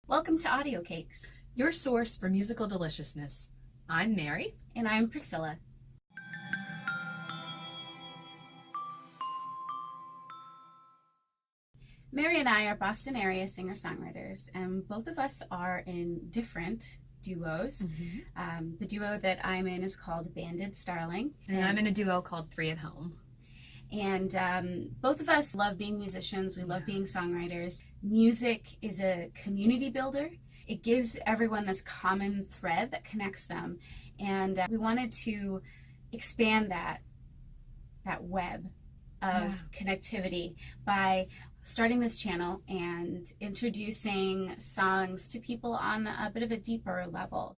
Welcome to Audio Cakes, your source for musical deliciousness. I'm Mary. and I'm Priscilla. Mary and I are Boston area singer-songwriters, and both of us are in different duos. The duo that I'm in is called Banded Starling. And I'm in a duo called Three at Home. And both of us love being musicians. We love being songwriters. Music is a community builder. It gives everyone this common thread that connects them. And we wanted to expand that web of connectivity by starting this channel and introducing songs to people on a bit of a deeper level.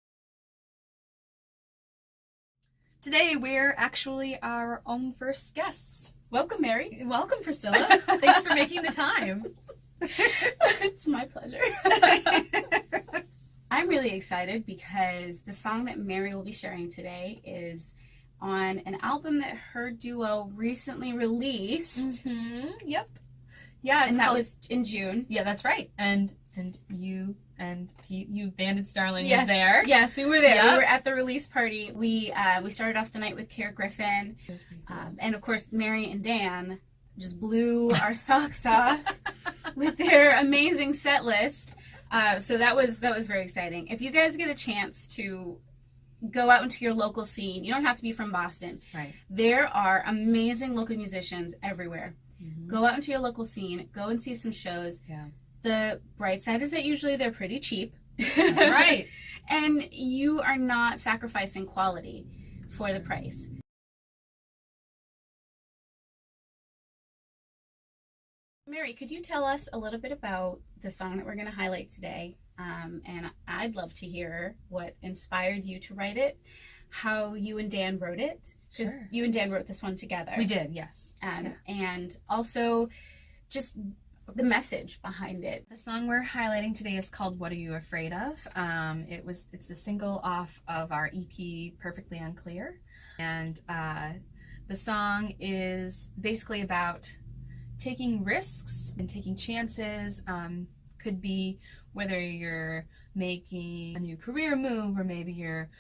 Today we're actually our own first guests. Welcome, Mary. Welcome, Priscilla. Thanks for making the time. It's my pleasure. I'm really excited because the song that Mary will be sharing today is on an album that her duo recently released. Yep. Yeah, And that was in June. Yeah, that's right. And you and Pete, you Banded Starling Yes. was there. Yes, we were there. Yep. We were at the release party. We started off the night with Kara Griffin. It was pretty cool. And of course, Mary and Dan just blew our socks off with their amazing set list. So that was very exciting. If you guys get a chance to go out into your local scene, you don't have to be from Boston. Right. There are amazing local musicians everywhere. Go out into your local scene, go and see some shows. Yeah. The bright side is that usually they're pretty cheap. That's right. And you are not sacrificing quality for the price. Mary, could you tell us a little bit about the song that we're going to highlight today? And I'd love to hear what inspired you to write it, how you and Dan wrote it, because you and Dan wrote this one together. We did, yes. And also just the message behind it. The song we're highlighting today is called What Are You Afraid Of? It's the single off of our EP, Perfectly Unclear. And the song is basically about taking risks and taking chances. Could be whether you're making a new career move or maybe you're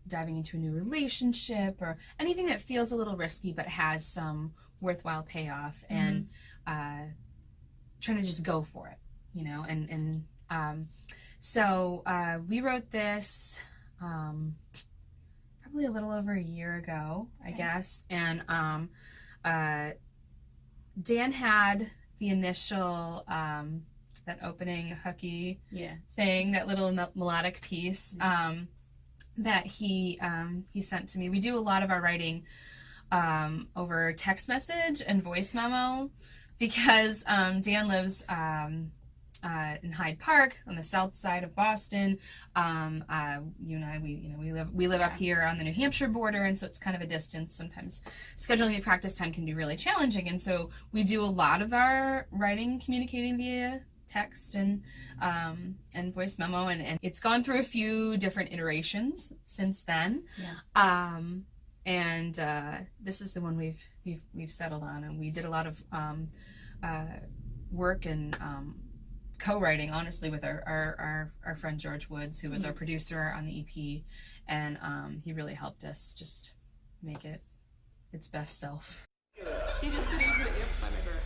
diving into a new relationship or anything that feels a little risky but has some worthwhile payoff, and trying to just go for it, you know. So we wrote this probably a little over a year ago, I guess, and Dan had the initial that opening hooky thing, that little melodic piece that he sent to me. We do a lot of our writing over text message and voice memo because Dan lives in Hyde Park on the south side of Boston. You and I, we live up here on the New Hampshire border, and so it's kind of a distance. Sometimes scheduling the practice time can be really challenging, and so we do a lot of our writing communicating via text and voice memo, and it's gone through a few different iterations since then. And this is the one we've settled on, and we did a lot of work and co-writing, honestly, with our friend George Woods, who was our producer on the EP, and he really helped us just make it its best self. He just said he was going to amplify my birth.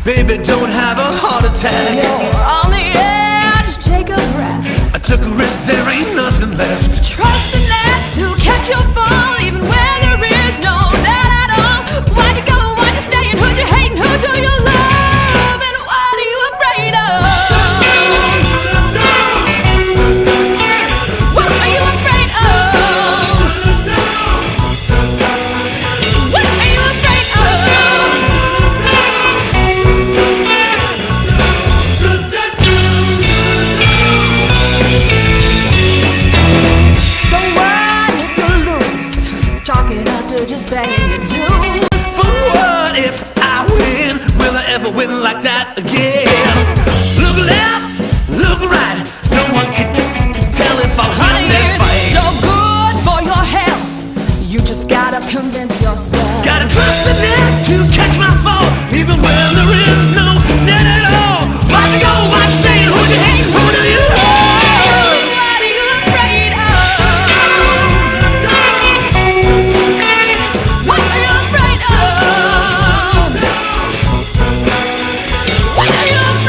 Baby, don't have a heart attack. You're on the edge, take a breath. I took a risk, there ain't nothing left. Trust in that to catch your fall, even when there is no net at all. Why'd you go, why'd you stay, and who'd you hate, and who do you love, and what are you afraid of? What are you afraid of? What are you afraid of? just paying your dues. But what if I win? Will I ever win like that again? Look left, look right. No one can tell if I'll Honey, win this it's fight. so good for your health. You just gotta convince yourself. Gotta trust the net to catch my fall, even when there is no net at all. Watch you go, watch you stay, who do you hate, who do you love? What are you afraid of? What are you afraid of? What are you afraid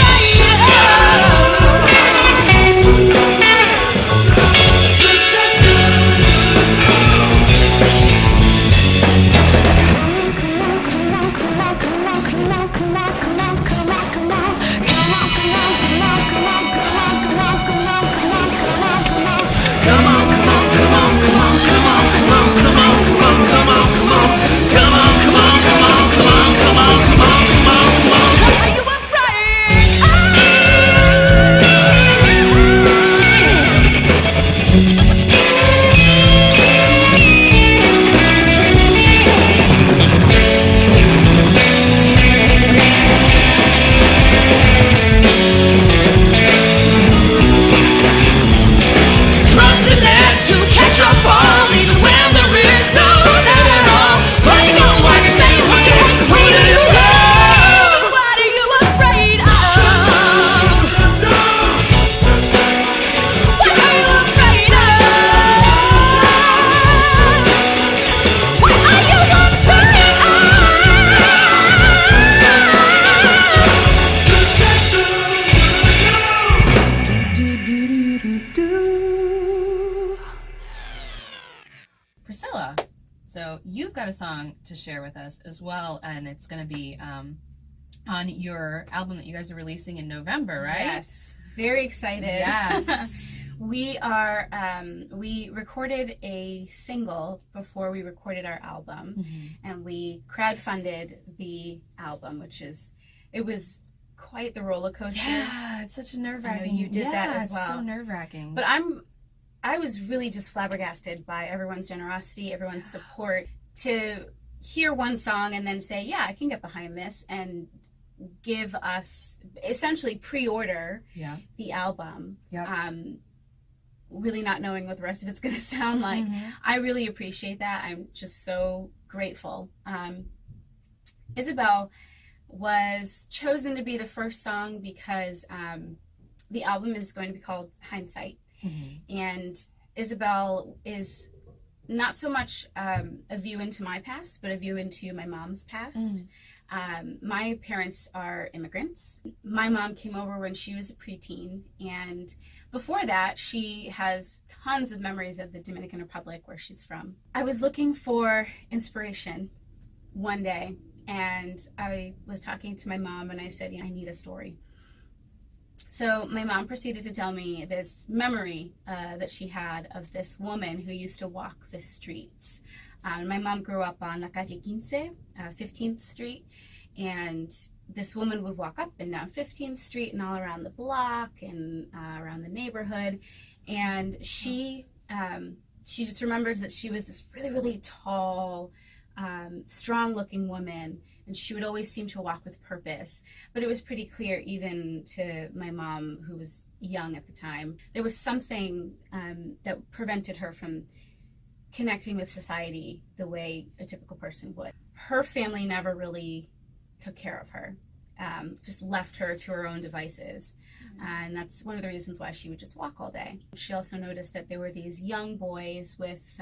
Priscilla, so you've got a song to share with us as well, and it's going to be on your album that you guys are releasing in November, right? Yes, very excited. Yes. We are, we recorded a single before we recorded our album, and we crowdfunded the album, it was quite the roller coaster. Yeah, it's such a nerve-wracking. I know you did that as it's well. so nerve-wracking. But I was really just flabbergasted by everyone's generosity, everyone's support, to hear one song and then say, yeah, I can get behind this, and give us, essentially pre-order the album. Yep. Really not knowing what the rest of it's going to sound like. I really appreciate that. I'm just so grateful. Isabel was chosen to be the first song because the album is going to be called Hindsight. And Isabel is not so much a view into my past, but a view into my mom's past. My parents are immigrants. My mom came over when she was a preteen, and before that, she has tons of memories of the Dominican Republic, where she's from. I was looking for inspiration one day, and I was talking to my mom, and I said, I need a story. So my mom proceeded to tell me this memory that she had of this woman who used to walk the streets. My mom grew up on La Calle 15, 15th Street, and this woman would walk up and down 15th Street and all around the block and around the neighborhood. And she just remembers that she was this really, really tall, strong-looking woman, and she would always seem to walk with purpose. But it was pretty clear, even to my mom, who was young at the time, there was something that prevented her from connecting with society the way a typical person would. Her family never really took care of her, just left her to her own devices. And that's one of the reasons why she would just walk all day. She also noticed that there were these young boys with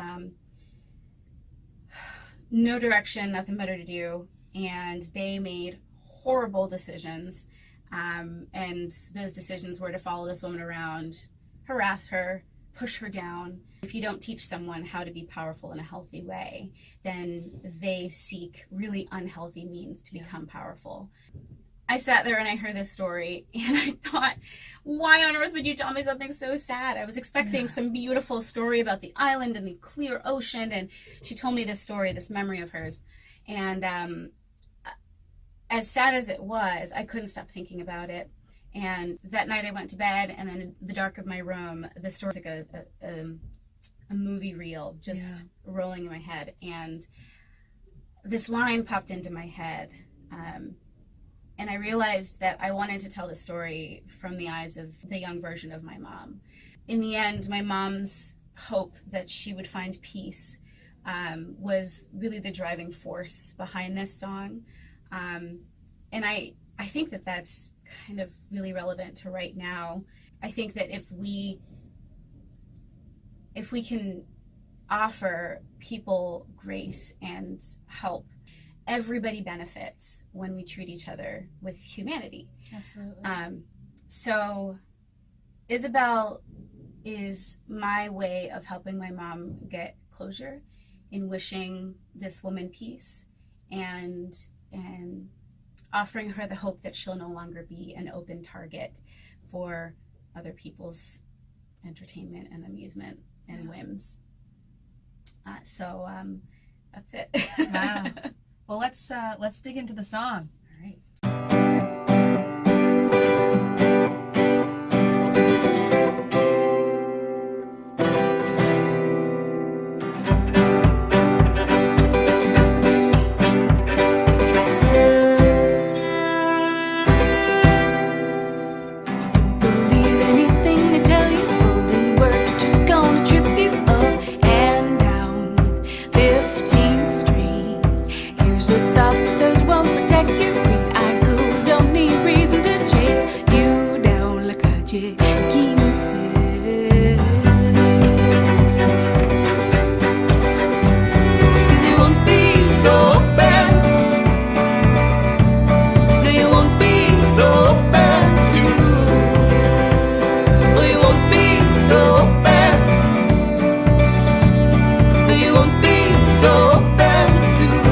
no direction, nothing better to do, and they made horrible decisions. And those decisions were to follow this woman around, harass her, push her down. If you don't teach someone how to be powerful in a healthy way, then they seek really unhealthy means to become powerful. I sat there and I heard this story, and I thought, why on earth would you tell me something so sad? I was expecting some beautiful story about the island and the clear ocean, and she told me this story, this memory of hers. And as sad as it was, I couldn't stop thinking about it. And that night I went to bed, and then in the dark of my room, the story was like a movie reel just rolling in my head. And this line popped into my head. And I realized that I wanted to tell the story from the eyes of the young version of my mom. In the end, my mom's hope that she would find peace was really the driving force behind this song. And I think that that's kind of really relevant to right now. I think that if we can offer people grace and help, everybody benefits when we treat each other with humanity. Absolutely. So Isabel is my way of helping my mom get closure, in wishing this woman peace and offering her the hope that she'll no longer be an open target for other people's entertainment and amusement and whims. So that's it. Wow. Well, let's dig into the song. All right. Believe anything they tell you, golden words are just gonna trip you up and down 15th Street. Here's a thought that those won't protect you. Green-eyed ghouls don't need reason to chase you down like a Jenkins said. 'Cause you won't be so bad. No, you won't be so bad soon. No, you won't be so bad. No, you won't be so bad soon.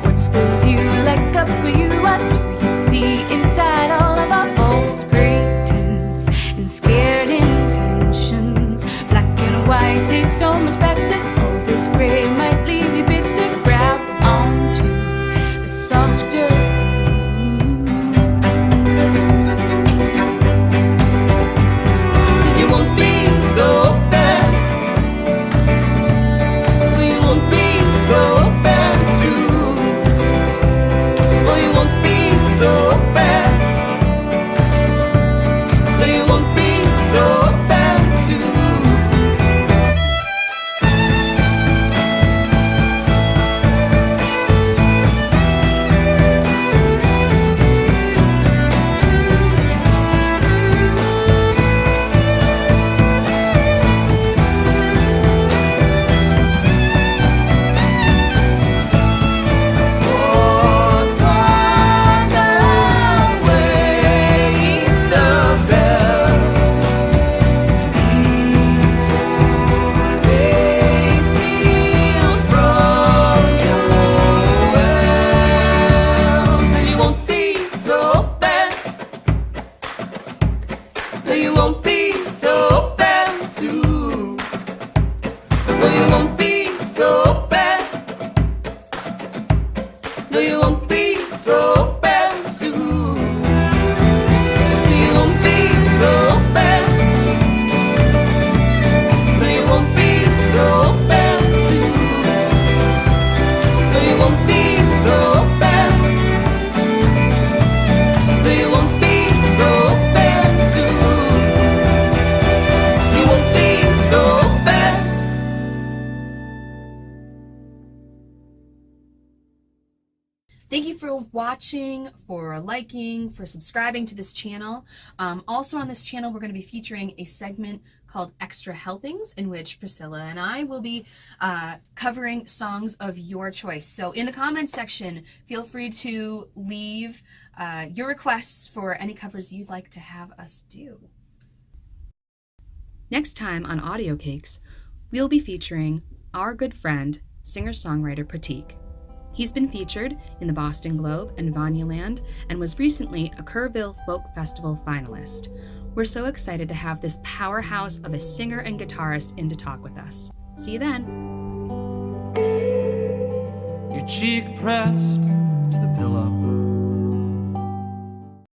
What's the view like up where you are? Do you see inside all of our false pretense and scared intentions? Black and white tastes so much better. All this gray might leave you bitter. Grab onto the softer. 'Cause you won't be so bad. You won't be so bad soon. Oh, you won't be so bad. No, you won't be so bad soon. You won't be so bad soon. No, you won't be so bad. No, you won't be so bad soon. No, you won't be so bad. No, you won't be so bad soon. No, you won't be so bad. No, you won't be so bad soon. You won't be so bad. Thank you for watching, for liking, for subscribing to this channel. Also on this channel, we're going to be featuring a segment called Extra Helpings, in which Priscilla and I will be covering songs of your choice. So in the comments section, feel free to leave your requests for any covers you'd like to have us do. Next time on Audio Cakes, we'll be featuring our good friend, singer-songwriter Pratik. He's been featured in the Boston Globe and Vanyaland and was recently a Kerrville Folk Festival finalist. We're so excited to have this powerhouse of a singer and guitarist in to talk with us. See you then. Your cheek pressed to the pillow,